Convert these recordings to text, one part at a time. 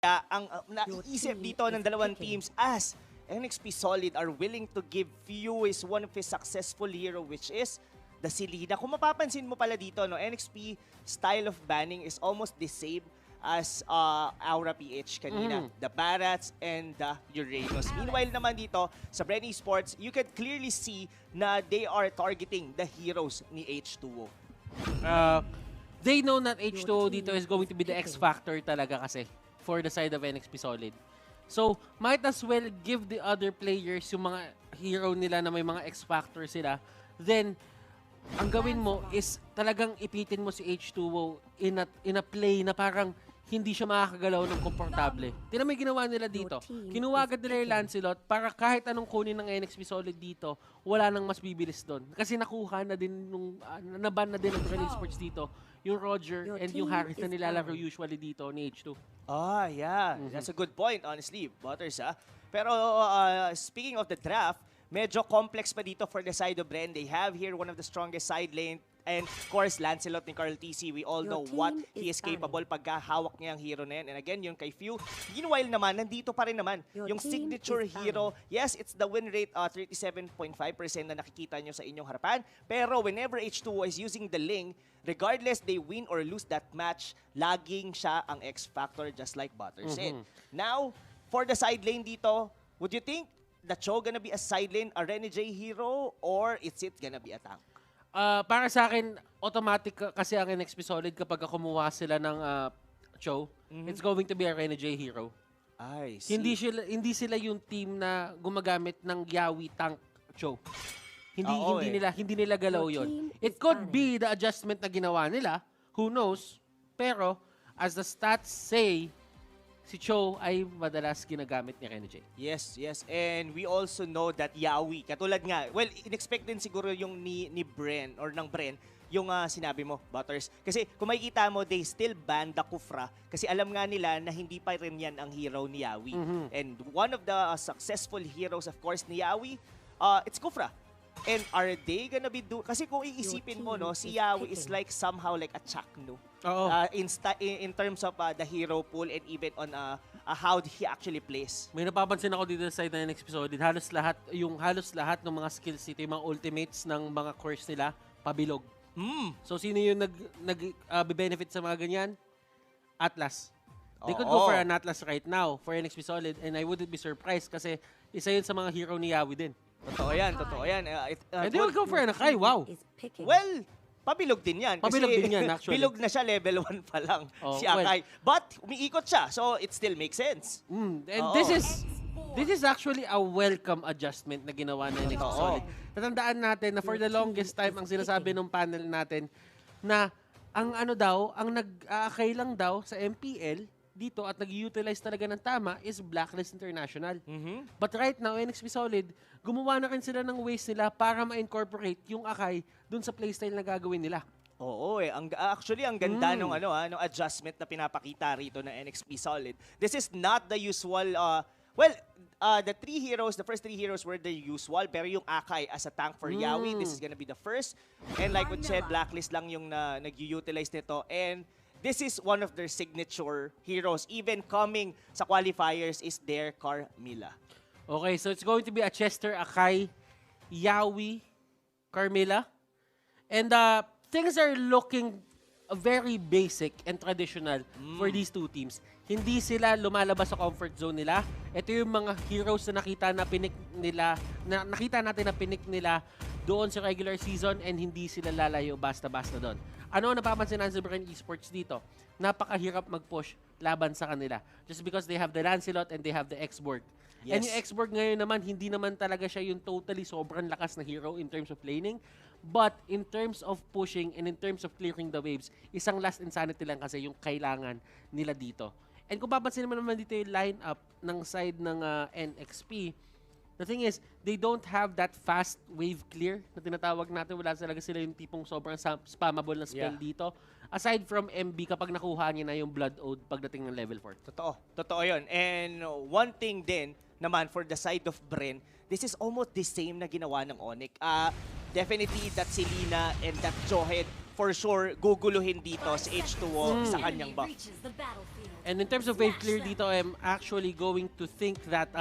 Kaya ang naiisip dito ng dalawang teams as NXP Solid are willing to give Fuse one of his successful hero, which is the Selena. Kung mapapansin mo pala dito, no, NXP style of banning is almost the same as Mpl-Ph kanina. The Barats and the Uranus. Meanwhile naman dito, sa Bren Esports, you can clearly see na they are targeting the heroes ni H2O. They know that H2O dito is going to be the X factor talaga kasi for the side of NXP Solid. So, might as well give the other players yung mga hero nila na may mga X factor sila. Then, ang gawin mo is talagang ipitin mo si H2O in a play na parang hindi siya makakagalaw ng komportable. Tingnan mo yung ginawa nila dito. Kinuha agad nila yung Lancelot para kahit anong kunin ng NXP Solid dito, wala nang mas bibilis doon. Kasi nakuha na din, naban na din ng Bren Esports dito, yung Roger and yung Harris na nilalaro usually dito ni H2. Ah, yeah. That's a good point, honestly, Butters, ah. Pero speaking of the draft, medyo complex pa dito for the side of Bren. They have here one of the strongest side lane. And of course, Lancelot ni Carl TC, we all know what he is capable pagkahawak niya ang hero na yan. And again, yung kay Few. Meanwhile naman, nandito pa rin naman yung signature hero. Yes, it's the win rate, 37.5% na nakikita nyo sa inyong harapan. Pero whenever H2O is using the Ling, regardless they win or lose that match, laging siya ang X-Factor just like Butter said. Now, for the side lane dito, would you think the Cho gonna be a side lane, a Renegade hero, or is it gonna be a tank? Para sa akin, automatic kasi ang NXP Solid kapag kumuha sila ng Cho, it's going to be a Renegade hero. I see. Hindi sila yung team na gumagamit ng Yawi tank Cho. Hindi nila galaw yon. It could be the adjustment na ginawa nila, who knows, pero as the stats say, si Cho ay madalas ginagamit ni Renegade. Yes, yes. And we also know that Yawi, katulad nga, well, in-expect din siguro yung ni Bren or ng Bren, yung sinabi mo, Butters. Kasi kung makikita mo, they still ban the Kufra kasi alam nga nila na hindi pa rin yan ang hero ni Yawi. And one of the successful heroes, of course, ni Yawi, it's Kufra. And are they gonna be kasi kung iisipin mo, no, si Yawi is like somehow like a Chakno. In terms of the hero pool and even on how he actually plays. May napapansin ako dito sa side ng NXP Solid, halos lahat ng mga skills dito, yung mga ultimates ng mga course nila, pabilog. So sino yung nag-benefit sa mga ganyan? Atlas. They could go for an Atlas right now for NXP Solid and I wouldn't be surprised kasi isa yun sa mga hero ni Yawi din. Totoo yan, totoo yan. They will go for an Akai, wow. Well, pabilog din yan. Pabilog din yan, actually. Bilog na siya, level 1 pa lang si Akai. But, umiikot siya, so it still makes sense. And this is actually a welcome adjustment na ginawa ng NXP Solid. Tatandaan natin na for the longest time, ang sinasabi ng panel natin, na ang nag-Akai lang daw sa MPL, dito at nag-utilize talaga ng tama is Blacklist International. But right now, NXP Solid, gumawa na rin sila ng ways nila para ma-incorporate yung Akai dun sa playstyle na gagawin nila. Oo eh. Actually, ang ganda nung adjustment na pinapakita rito ng NXP Solid. This is not the usual, the first three heroes were the usual, pero yung Akai as a tank for Yawi, this is gonna be the first. And like what said, Blacklist lang yung nag-utilize nito. And this is one of their signature heroes. Even coming sa qualifiers is their Carmilla. Okay, so it's going to be a Chester, Akai, Yawi, Carmilla. And things are looking very basic and traditional for these two teams. Hindi sila lumalabas sa comfort zone nila. Ito yung mga heroes na nakita natin na pinik nila doon sa regular season and hindi sila lalayo basta-basta doon. Ano napapansin sa Bren Esports dito? Napakahirap mag-push laban sa kanila. Just because they have the Lancelot and they have the X-Borg. Yes. And yung X-Borg ngayon naman, hindi naman talaga siya yung totally sobrang lakas na hero in terms of laning. But in terms of pushing and in terms of clearing the waves, isang last insanity lang kasi yung kailangan nila dito. And kung papansin naman dito yung lineup ng side ng NXP, the thing is, they don't have that fast wave clear na tinatawag natin. Wala talaga sila yung tipong sobrang spammable na spell dito. Aside from MB, kapag nakuha niya na yung Blood Ode pagdating ng level 4. Totoo yun. And one thing din naman for the side of Bren, this is almost the same na ginawa ng Onyx. Definitely that Selena and that Johead for sure guguluhin dito si H2O sa kanyang buff. And in terms of wave clear dito, I'm actually going to think that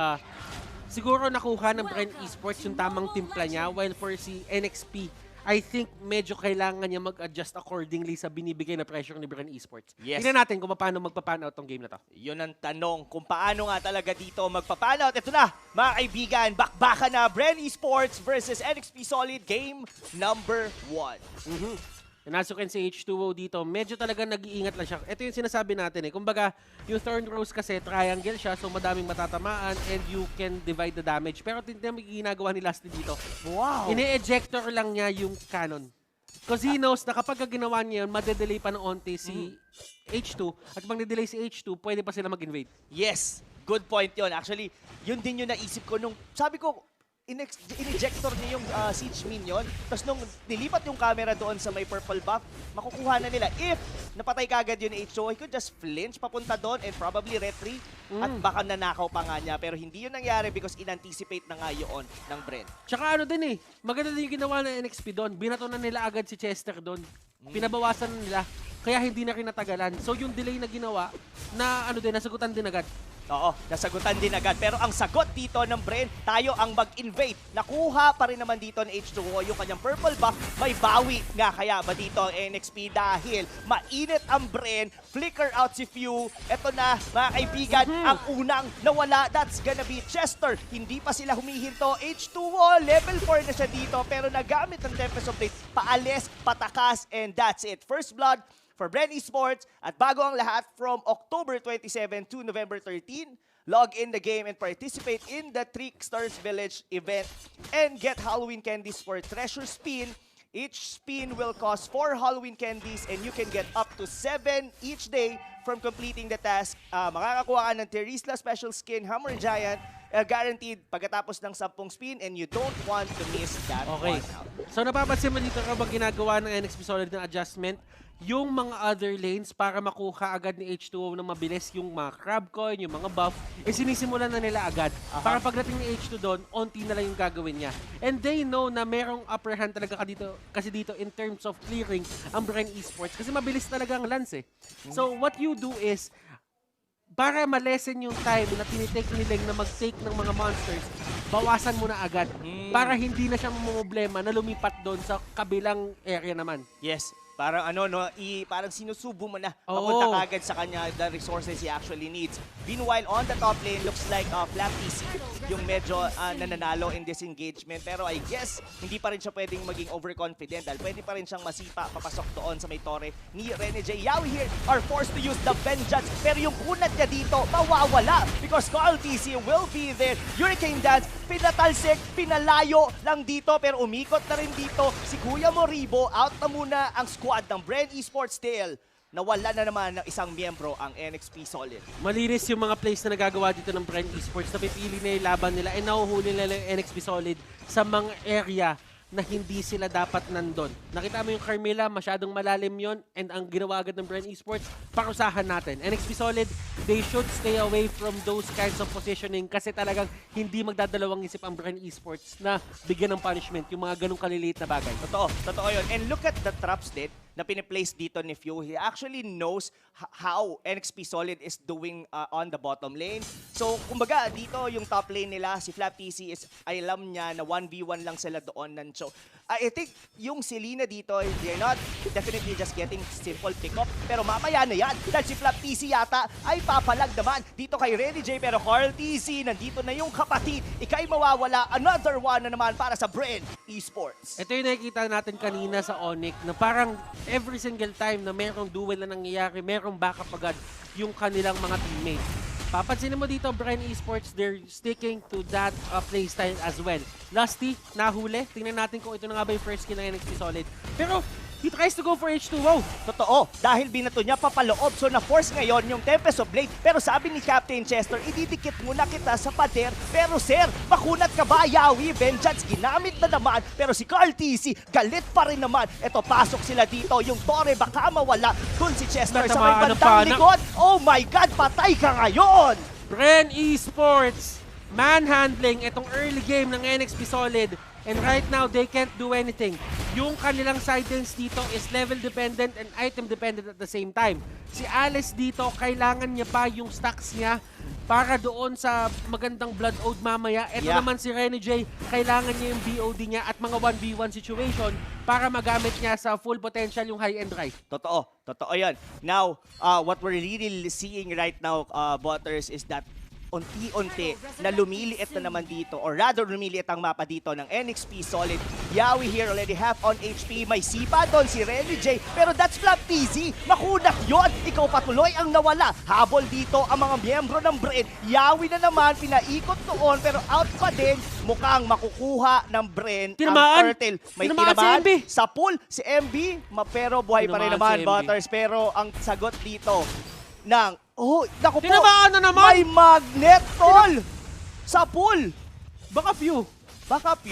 siguro nakuha ng Bren Esports yung tamang timpla niya, while for si NXP, I think medyo kailangan niya mag-adjust accordingly sa binibigay na pressure ni Bren Esports. Yes. Tingnan natin kung paano magpa-pan out tong game na to. Yun ang tanong, kung paano nga talaga dito magpa-pan out. Ito na, mga kaibigan, bakbakan na Bren Esports versus NXP Solid game number 1. Nasukin si H2O dito, medyo talaga nag-iingat lang siya. Ito yung sinasabi natin Kumbaga, yung Thorn Rose kasi triangle siya, so madaming matatamaan and you can divide the damage. Pero tingnan mo yung ginagawa ni Lasty dito. Wow! Ine-ejector lang niya yung cannon. Because he knows na kapag ginawa niya yun, madedelay pa ng onti si H2. At pag na-delay si H2, pwede pa sila mag-invade. Yes, good point yon. Actually, yun din yung naisip ko nung, sabi ko, in-ejector niya yung siege minion. Tapos nung nilipat yung camera doon sa may purple buff, makukuha na nila. If napatay kagad yun H2O, he could just flinch papunta doon and probably retry. At baka nanakaw pa nga niya. Pero hindi yun nangyari because in-anticipate na nga yun ng Bren. Tsaka ano din maganda din yung ginawa ng NXP doon. Binato na nila agad si Chester doon. Pinabawasan na nila. Kaya hindi na rin natagalan. So yung delay na ginawa, na nasagutan din agad. Oo, nasagutan din agad. Pero ang sagot dito ng Bren, tayo ang mag-invade. Nakuha pa rin naman dito ng H2O yung kanyang purple buff. May bawi nga kaya ba dito ang NXP dahil mainit ang Bren. Flicker out si Few. Ito na, mga kaibigan, ang unang nawala. That's gonna be Chester. Hindi pa sila humihinto. H2O, level 4 na siya dito. Pero nagamit ng Tempest of Blade. Paalis, patakas, and that's it. First blood for Bren Esports. At bago ang lahat, from October 27 to November 13, log in the game and participate in the Trickstars Village event and get Halloween candies for Treasure Spin. Each spin will cost 4 Halloween candies and you can get up to 7 each day from completing the task. Makakakuha ka ng Terisla Special Skin Hammer Giant, guaranteed pagkatapos ng 10 spin, and you don't want to miss that one out. So napapansin mo dito kapag ginagawa ng NXP Solid ng adjustment, yung mga other lanes para makuha agad ni H2O na mabilis yung mga crab coin, yung mga buff, sinisimulan na nila agad. Para pagdating ni H2 doon, onti na lang yung gagawin niya. And they know na merong upper hand talaga kasi dito in terms of clearing ang Bren Esports kasi mabilis talaga ang lance So what you do is, para malesen yung time na tinitake nilang na mag-take ng mga monsters, bawasan mo na agad para hindi na siya mamumblema na lumipat doon sa kabilang area naman. Yes. Parang parang sinusubo mo na papunta kagad sa kanya the resources he actually needs. Meanwhile, on the top lane, looks like Flat PC yung medyo nananalo in this engagement. Pero I guess, hindi pa rin siya pwedeng maging overconfident dahil pwede pa rin siyang masipa, papasok doon sa may tore ni Rene J. Yawi here are forced to use the vengeance. Pero yung kunat niya dito, mawawala because Carl TC will be there. Hurricane Dance, pinatalsik, pinalayo lang dito pero umikot na rin dito si Kuya Moribo. Out na muna ang squad ng Bren Esports Tail. Nawala na naman ng isang miyembro ang NXP Solid. Malinis yung mga plays na nagagawa dito ng Bren Esports. Napipili na yung laban nila and nahuhuli nila yung NXP Solid sa mga area na hindi sila dapat nandun. Nakita mo yung Carmilla, masyadong malalim yon, and ang ginawa agad ng Bren Esports, parusahan natin. NXP Solid, they should stay away from those kinds of positioning kasi talagang hindi magdadalawang isip ang Bren Esports na bigyan ng punishment yung mga ganong kaliliit na bagay. Totoo yun. And look at the traps na piniplace dito ni Few. He actually knows how NXP Solid is doing on the bottom lane. So, kumbaga, dito yung top lane nila, si Flap PC is, alam niya na 1v1 lang sila doon. So, I think yung Selena dito, they're not definitely just getting simple pick-up. Pero mamaya na yan, dahil si Flap PC yata ay papalag naman dito kay Renny J. Pero Carl TC, nandito na yung kapatid. Ika'y mawawala. Another one na naman para sa Bren Esports. Ito yung nakikita natin kanina sa Onyx na parang every single time na merong duel na nangyayari, merong backup agad yung kanilang mga teammates. Papansin mo dito, Bren Esports, they're sticking to that playstyle as well. Lusty, nahuli. Tingnan natin kung ito na nga ba yung first kill ng NXP Solid. Pero, he tries to go for H2O. Totoo, dahil binato niya papaloob. So na-force ngayon yung Tempest of Blade. Pero sabi ni Captain Chester, ididikit muna kita sa pader. Pero sir, makunat ka ba, Yawi? Vengeance, ginamit na naman. Pero si Carl TC, galit pa rin naman. Eto, pasok sila dito. Yung Torre baka mawala. Dun si Chester sa may bandang likod. Oh my God, patay ka ngayon! Bren Esports, manhandling itong early game ng NXP Solid. And right now, they can't do anything. Yung kanilang sidelines dito is level dependent and item dependent at the same time. Si Alice dito, kailangan niya pa yung stacks niya para doon sa magandang Blood Ode mamaya. Ito naman si Renny J, kailangan niya yung BOD niya at mga 1v1 situation para magamit niya sa full potential yung high-end right. Totoo yan. Now, what we're really seeing right now, Butters, is that unti-unti na lumiliit na naman dito, or rather lumiliit ang mapa dito ng NXP Solid. Yawi here already half on HP. May sipa doon si Renny J, pero that's flat easy. Makunak yon. Ikaw patuloy ang nawala. Habol dito ang mga miyembro ng Bren. Yawi na naman, pinaikot doon, pero out pa din. Mukhang makukuha ng Bren ang turtle. May tinamaan sa pool si MB, pero buhay pa rin naman, si Butters. Pero ang sagot dito ng naku po, tinamaan na naman! May magnet, tol! Sa pool! Baka few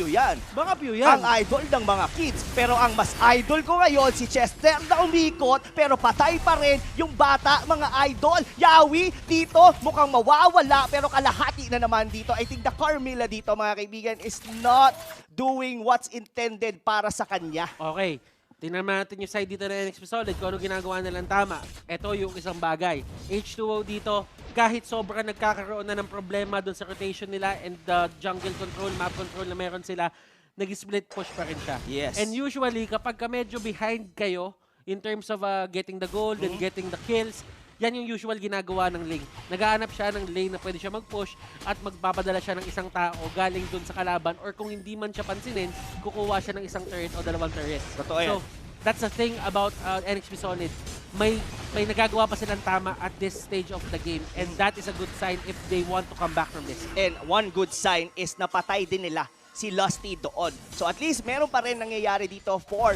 yan. Ang idol ng mga kids. Pero ang mas idol ko ngayon, si Chester na umikot, pero patay pa rin yung bata, mga idol. Yawi, dito, mukhang mawawala, pero kalahati na naman dito. I think the Carmilla dito, mga kaibigan, is not doing what's intended para sa kanya. Okay. Tingnan natin yung side dito ng NXP Solid kung ano ginagawa nilang tama. Ito yung isang bagay. H2O dito, kahit sobrang nagkakaroon na ng problema doon sa rotation nila and the jungle control, map control na meron sila, nag-split push pa rin siya. Yes. And usually, kapag ka medyo behind kayo in terms of getting the gold and getting the kills, yan yung usual ginagawa ng lane. Nagaanap siya ng lane na pwede siya mag-push at magpapadala siya ng isang tao galing dun sa kalaban, or kung hindi man siya pansinin, kukuha siya ng isang turret o dalawang turret. Totoo yan. So, that's the thing about NXP Solid. May nagagawa pa silang tama at this stage of the game, and that is a good sign if they want to come back from this. And one good sign is napatay din nila si Lusty doon. So at least meron pa rin nangyayari dito for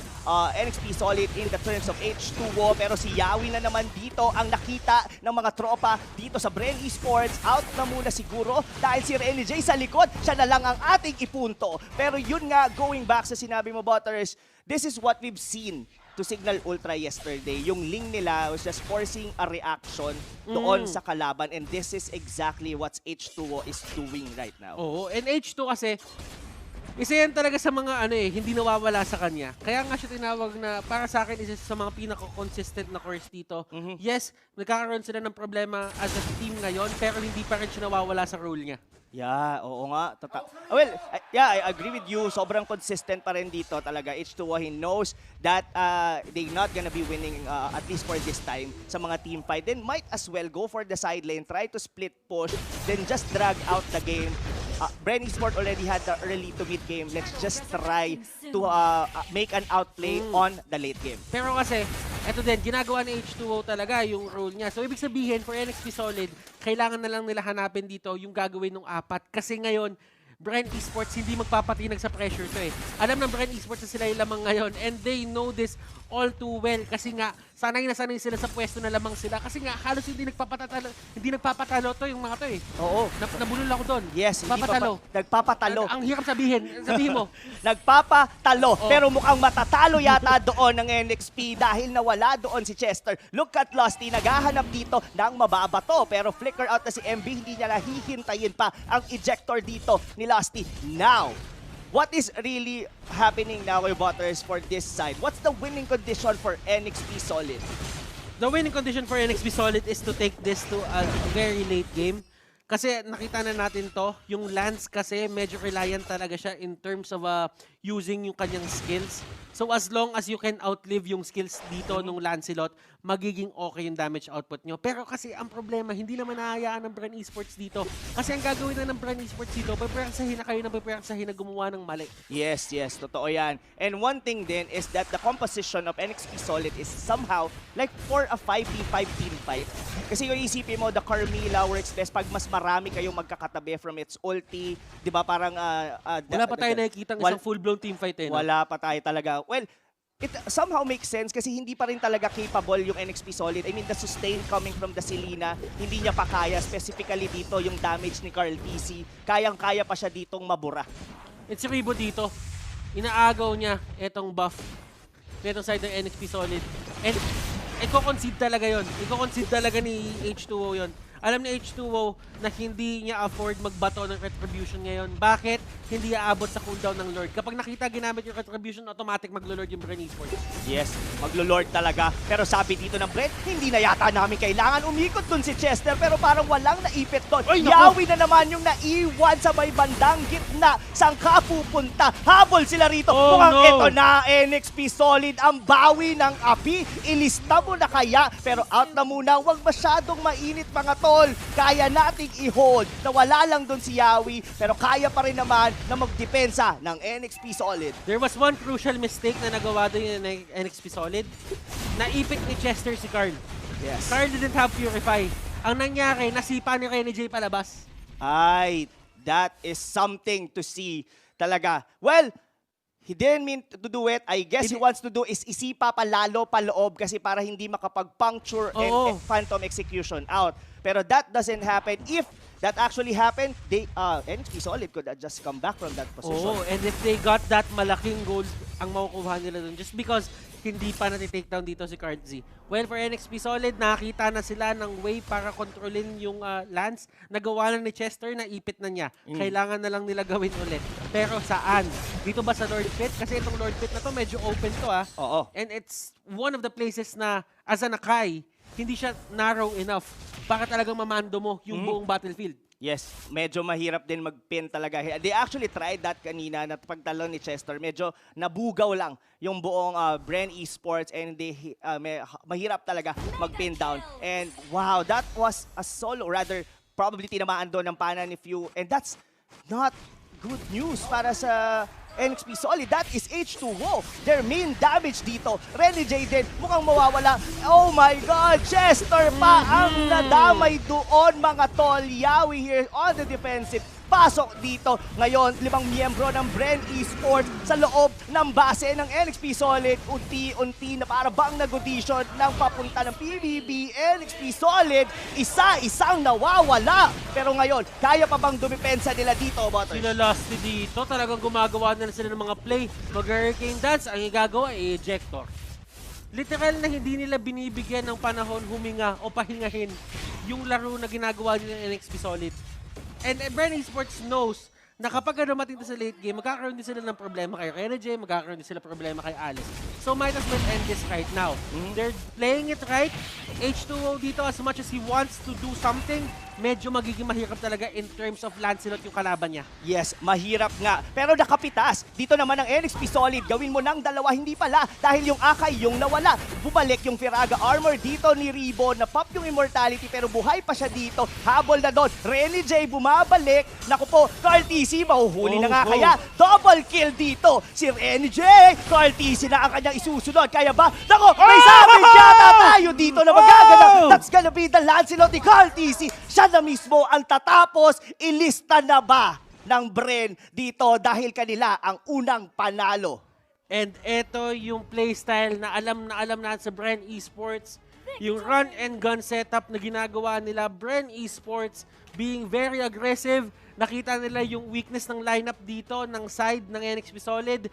NXP Solid in the terms of H2O. Pero si Yawi na naman dito ang nakita ng mga tropa dito sa Bren Esports. Out na muna siguro dahil si Renny J sa likod. Siya na lang ang ating ipunto. Pero yun nga, going back sa sinabi mo, Butters, this is what we've seen to Signal Ultra yesterday. Yung link nila was just forcing a reaction doon sa kalaban, and this is exactly what H2O is doing right now. Oo, and H2 kasi isa yan talaga sa mga hindi nawawala sa kanya. Kaya nga siya tinawag na, para sa akin, isa sa mga pinaka-consistent na course dito. Yes, nagkakaroon sila ng problema as a team ngayon, pero hindi pa rin siya nawawala sa role niya. Yeah, oo nga. Well, I agree with you. Sobrang consistent pa rin dito talaga. H2O, he knows that they're not gonna be winning at least for this time sa mga team fight. Then might as well go for the side lane, try to split push, then just drag out the game. Bren Esports already had the early to mid game. Let's just try to make an outplay on the late game. Pero kasi, eto din, ginagawa ni H2O talaga yung role niya. So, ibig sabihin, for NXP Solid, kailangan na lang nila hanapin dito yung gagawin ng apat. Kasi ngayon, Bren Esports hindi magpapatinag sa pressure to eh. Alam ng Bren Esports na sila yung lamang ngayon, and they know this all too well. Kasi nga, sanay na sanay sila sa pwesto na lamang sila. Kasi nga, halos hindi nagpapatalo to yung mga to eh. Oo. Nabulol ako doon. Yes, nagpapatalo. Nagpapatalo. Ang hirap sabihin mo. Nagpapatalo. Pero mukhang matatalo yata doon ng NXP dahil nawala doon si Chester. Look at Lusty, naghahanap dito ng mababato. Pero flicker out na si MB, hindi niya nahihintayin pa ang ejector dito ni Lusty. Now, what is really happening now with Butters for this side? What's the winning condition for NXP Solid? The winning condition for NXP Solid is to take this to a very late game. Kasi nakita na natin to, yung Lance kasi medyo reliant talaga siya in terms of using yung kanyang skills. So as long as you can outlive yung skills dito nung Lancelot, magiging okay yung damage output nyo. Pero kasi ang problema, hindi naman nahayaan ng Bren Esports dito. Kasi ang gagawin na ng Bren Esports dito, papersahin na kayo ng papersahin na gumawa ng mali. Yes, totoo yan. And one thing din is that the composition of NXP Solid is somehow like for a 5v5 team fight. Kasi yung isipin mo, the Carmilla works best pag mas marami kayong magkakatabi from its ulti. Di ba parang... wala pa tayo nakikita ng isang full-blown team fight eh. No? Wala pa tayo talaga. Well, it somehow makes sense kasi hindi pa rin talaga capable yung NXP Solid. I mean, the sustain coming from the Selena, hindi niya pa kaya. Specifically dito, yung damage ni Carl TC, kayang-kaya pa siya ditong mabura. It's Ribo dito. Inaagaw niya itong buff. Itong side ng NXP Solid. And i-concede talaga yun. I-concede talaga ni H2O yun. Alam ni H2O na hindi niya afford magbato ng Retribution ngayon. Bakit? Hindi aabot sa cooldown ng Lord. Kapag nakita ginamit yung Retribution, automatic maglo-Lord yung Bren Esports. Yes, maglo-Lord talaga. Pero sabi dito ng Bren, hindi na yata namin kailangan umikot dun si Chester pero parang walang naipit doon. Yawi na naman yung naiwan sa may bandang gitna. Saan ka pupunta? Habol sila rito. Mukhang ito na, NXP Solid ang bawi ng api. Ilista mo na kaya. Pero out na muna. Huwag masyadong mainit mga tol. Kaya nating i-hold na wala lang doon si Yawi. Pero kaya pa rin naman na magdepensa ng NXP Solid. There was one crucial mistake na nagawa doon yung NXP Solid. Naipit ni Chester si Carl. Yes. Carl didn't have Purify. Ang nangyari, nasipa ni Renny J palabas. Ay, that is something to see talaga. Well, he didn't mean to do it. I guess he wants to do is isipa pa lalo pa loob kasi para hindi makapag-puncture and phantom execution out. Pero that doesn't happen. If that actually happened, they NXP Solid could just come back from that position. Oh, and if they got that malaking gold ang makukuha nila dun just because hindi pa natitake down dito si Cardzy. Well, for NXP Solid, nakita na sila ng way para kontrolin yung Lance. Nagawa na ni Chester, na ipit na niya. Kailangan na lang nila gawin ulit. Pero saan? Dito ba sa Lord Pit? Kasi itong Lord Pit na to medyo open to Oo. And it's one of the places na as an Akai, hindi siya narrow enough para talagang mamando mo yung buong battlefield. Yes, medyo mahirap din mag-pin talaga. They actually tried that kanina na pagtalon ni Chester. Medyo nabugaw lang yung buong Bren Esports and they, mahirap talaga mag-pin down. And wow, that was a solo. Rather, probably tinamaan doon ng pana ni Few. And that's not good news para sa NXP Solid. That is H2O. Their main damage dito. Renny J din mukhang mawawala. Oh my God! Chester pa ang nadamay doon mga tol. Yawi here on the defensive. Pasok dito. Ngayon, 5 miyembro ng Bren Esports sa loob ng base ng NXP Solid. Unti-unti na para bang nag-audition ng papunta ng PBB. NXP Solid, isa-isang nawawala. Pero ngayon, kaya pa bang dumipensa nila dito, Butters? Sila Lusty dito, talagang gumagawa na sila ng mga play. Mag-hurricane dance, ang igagawa ay ejector. Literal na hindi nila binibigyan ng panahon huminga o pahingahin yung laro na ginagawa nila ng NXP Solid. And Bren Esports knows na kapag dumating sa late game, magkakaroon din sila ng problema kay Renny J, magkakaroon din sila problema kay Alice. So might as well end this right now. They're playing it right. H2O dito, as much as he wants to do something, medyo magiging mahirap talaga in terms of Lancelot yung kalaban niya. Yes, mahirap nga. Pero nakapitas. Dito naman ang NXP Solid. Gawin mo ng dalawa, hindi pala. Dahil yung Akai yung nawala. Bumalik yung Firaga Armor dito ni Ribo. Na-pop yung Immortality pero buhay pa siya dito. Habol na doon. Renny J bumabalik. Naku po, Carl TC mahuhuli na nga kaya. Double kill dito. Si Renny J. Carl TC na ang kanyang isusunod. Kaya ba? Naku, may savage yata tayo dito na magaganap. That's gonna be the Lancelot ni Carl TC. Siya na mismo ang tatapos, ilista na ba ng Bren dito dahil kanila ang unang panalo. And ito yung playstyle na alam natin sa Bren Esports. Yung run and gun setup na ginagawa nila, Bren Esports being very aggressive. Nakita nila yung weakness ng lineup dito ng side ng NXP Solid.